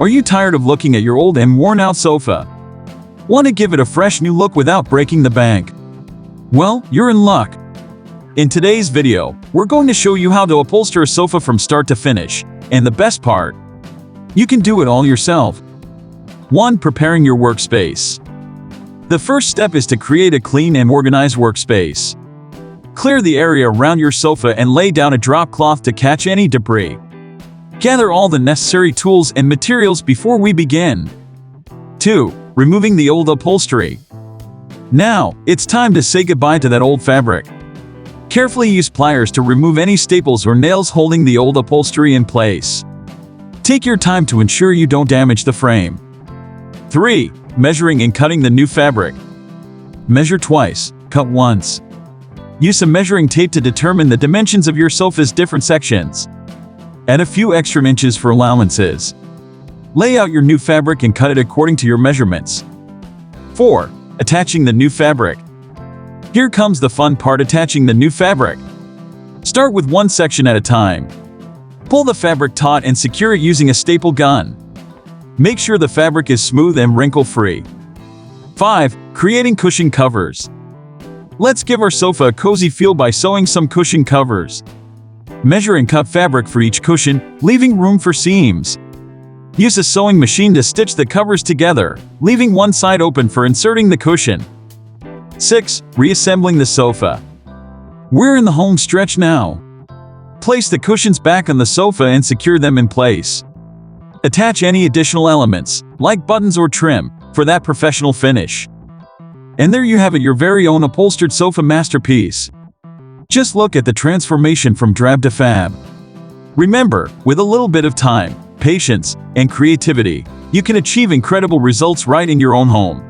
Are you tired of looking at your old and worn-out sofa? Want to give it a fresh new look without breaking the bank? Well, you're in luck. In today's video, we're going to show you how to upholster a sofa from start to finish, and the best part, you can do it all yourself. 1. Preparing your workspace. The first step is to create a clean and organized workspace. Clear the area around your sofa and lay down a drop cloth to catch any debris. Gather all the necessary tools and materials before we begin. 2. Removing the old upholstery. Now, it's time to say goodbye to that old fabric. Carefully use pliers to remove any staples or nails holding the old upholstery in place. Take your time to ensure you don't damage the frame. 3. Measuring and cutting the new fabric. Measure twice, cut once. Use some measuring tape to determine the dimensions of your sofa's different sections. Add a few extra inches for allowances. Lay out your new fabric and cut it according to your measurements. 4. Attaching the new fabric. Here comes the fun part: attaching the new fabric. Start with one section at a time. Pull the fabric taut and secure it using a staple gun. Make sure the fabric is smooth and wrinkle-free. 5. Creating cushion covers. Let's give our sofa a cozy feel by sewing some cushion covers. Measure and cut fabric for each cushion, leaving room for seams. Use a sewing machine to stitch the covers together, leaving one side open for inserting the cushion. 6. Reassembling the sofa. We're in the home stretch now. Place the cushions back on the sofa and secure them in place. Attach any additional elements, like buttons or trim, for that professional finish. And there you have it, your very own upholstered sofa masterpiece. Just look at the transformation from drab to fab. Remember, with a little bit of time, patience, and creativity, you can achieve incredible results right in your own home.